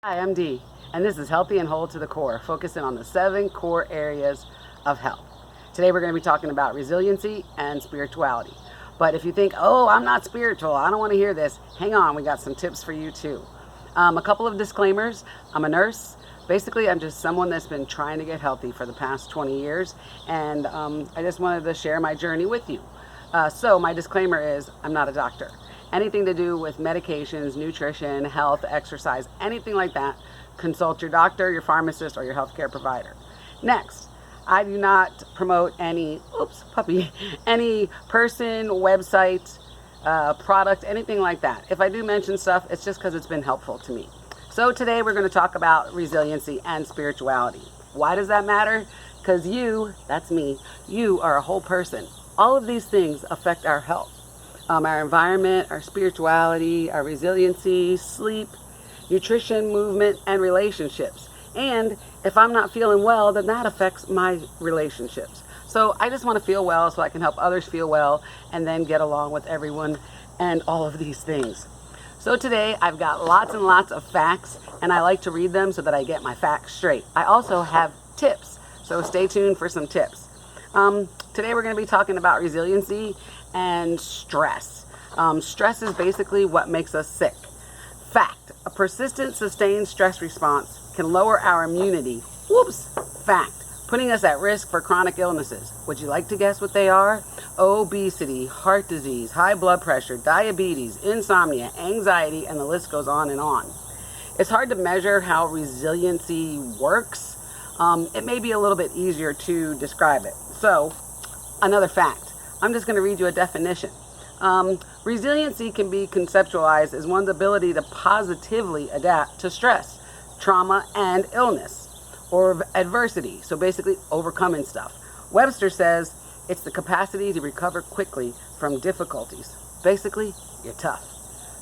Hi, I'm Dee, and this is Healthy and Whole to the Core, focusing on the 7 core areas of health. Today we're going to be talking about resiliency and spirituality. But if you think, oh, I'm not spiritual, I don't want to hear this, hang on, we got some tips for you too. A couple of disclaimers. I'm a nurse. Basically, I'm just someone that's been trying to get healthy for the past 20 years, and I just wanted to share my journey with you. So my disclaimer is I'm not a doctor. Anything to do with medications, nutrition, health, exercise, anything like that, consult your doctor, your pharmacist, or your healthcare provider. Next, I do not promote any, any person, website, product, anything like that. If I do mention stuff, it's just because it's been helpful to me. So today we're going to talk about resiliency and spirituality. Why does that matter? Because you, that's me, you are a whole person. All of these things affect our health. Our environment, our spirituality, our resiliency, sleep, nutrition, movement, and relationships. And if I'm not feeling well, then that affects my relationships. So I just want to feel well so I can help others feel well and then get along with everyone and all of these things. So today I've got lots and lots of facts, and I like to read them so that I get my facts straight. I also have tips, so stay tuned for some tips. Today we're going to be talking about resiliency and stress. Stress is basically what makes us sick. Fact: a persistent, sustained stress response can lower our immunity. Fact: putting us at risk for chronic illnesses. Would you like to guess what they are? Obesity, heart disease, high blood pressure, diabetes, insomnia, anxiety, and the list goes on and on. It's hard to measure how resiliency works. It may be a little bit easier to describe it. So, another fact. I'm just going to read you a definition. Resiliency can be conceptualized as one's ability to positively adapt to stress, trauma, and illness, or adversity. So basically, overcoming stuff. Webster says it's the capacity to recover quickly from difficulties. Basically, you're tough.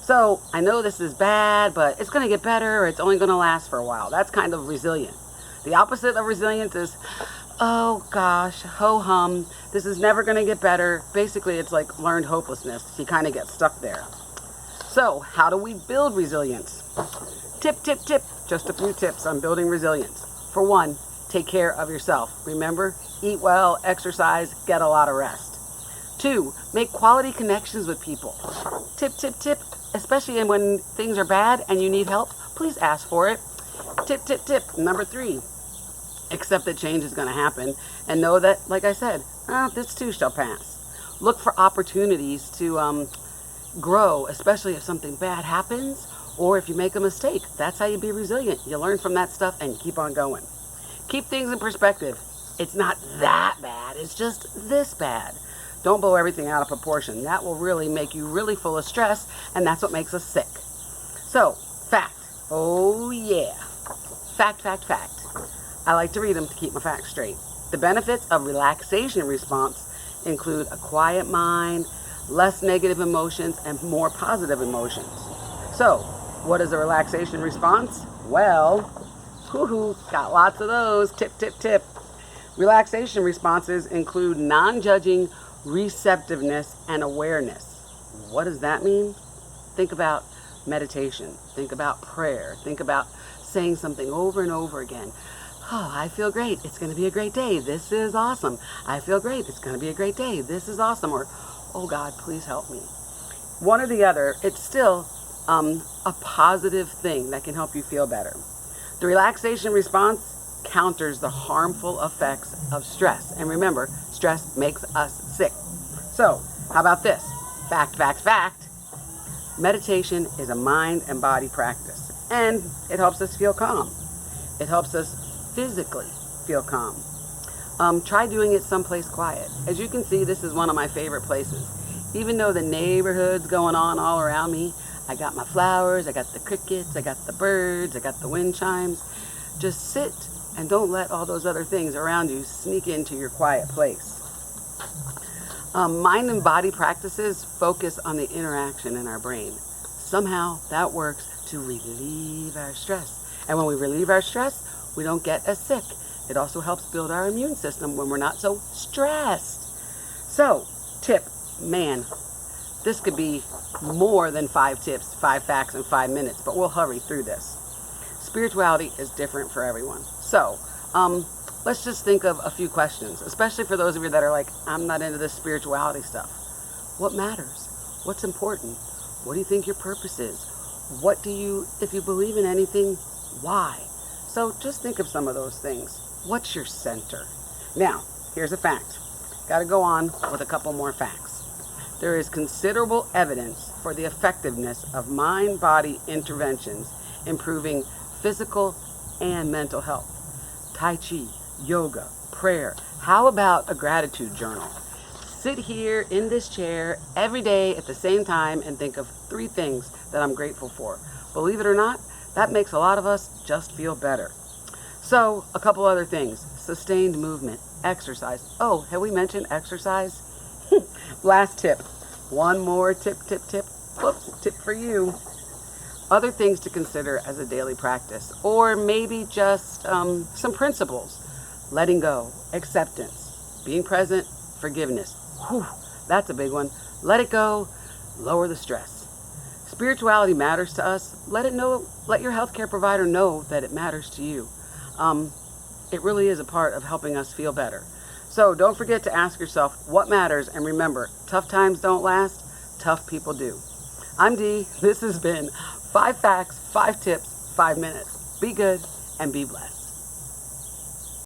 So I know this is bad, but it's going to get better, or it's only going to last for a while. That's kind of resilient. The opposite of resilience is, oh gosh, ho-hum, this is never going to get better. Basically, it's like learned hopelessness. You kind of get stuck there. So, how do we build resilience? Tip. Just a few tips on building resilience. For one, take care of yourself. Remember, eat well, exercise, get a lot of rest. 2, make quality connections with people. Tip, especially when things are bad and you need help, please ask for it. Tip. Number 3. Accept that change is going to happen and know that, like I said, this too shall pass. Look for opportunities to grow, especially if something bad happens or if you make a mistake. That's how you be resilient. You learn from that stuff and keep on going. Keep things in perspective. It's not that bad. It's just this bad. Don't blow everything out of proportion. That will really make you really full of stress, and that's what makes us sick. So, fact. Oh yeah. Fact. I like to read them to keep my facts straight. The benefits of relaxation response include a quiet mind, less negative emotions, and more positive emotions. So, what is a relaxation response? Well, got lots of those. Tip. Relaxation responses include non-judging receptiveness and awareness. What does that mean? Think about meditation. Think about prayer. Think about saying something over and over again. Oh, I feel great. It's going to be a great day. This is awesome. I feel great. It's going to be a great day. This is awesome. Or, oh God, please help me. One or the other, it's still a positive thing that can help you feel better. The relaxation response counters the harmful effects of stress. And remember, stress makes us sick. So, how about this? Fact. Meditation is a mind and body practice. And it helps us feel calm. It helps us physically feel calm. Try doing it someplace quiet. As you can see, this is one of my favorite places. Even though the neighborhood's going on all around me, I got my flowers, I got the crickets, I got the birds, I got the wind chimes. Just sit and don't let all those other things around you sneak into your quiet place. Mind and body practices focus on the interaction in our brain. Somehow that works to relieve our stress. And when we relieve our stress, we don't get as sick. It also helps build our immune system when we're not so stressed. So, tip, man, this could be more than 5 tips, 5 facts in 5 minutes, but we'll hurry through this. spirituality is different for everyone. So, let's just think of a few questions, especially for those of you that are like, I'm not into this spirituality stuff. What matters? What's important? What do you think your purpose is? If you believe in anything, why? So just think of some of those things. What's your center? Now, here's a fact. Got to go on with a couple more facts. There is considerable evidence for the effectiveness of mind-body interventions improving physical and mental health. Tai Chi, yoga, prayer. How about a gratitude journal? Sit here in this chair every day at the same time and think of 3 things that I'm grateful for. Believe it or not, that makes a lot of us just feel better. So, a couple other things. Sustained movement, exercise. Oh, have we mentioned exercise? Last tip. One more tip. Whoops, tip for you. Other things to consider as a daily practice, or maybe just some principles. Letting go, acceptance, being present, forgiveness. Whew, that's a big one. Let it go, lower the stress. Spirituality matters to us. Let your healthcare provider know that it matters to you. It really is a part of helping us feel better. So don't forget to ask yourself what matters, and remember, tough times don't last, tough people do. I'm Dee. This has been 5 facts, 5 tips, 5 minutes. Be good and be blessed.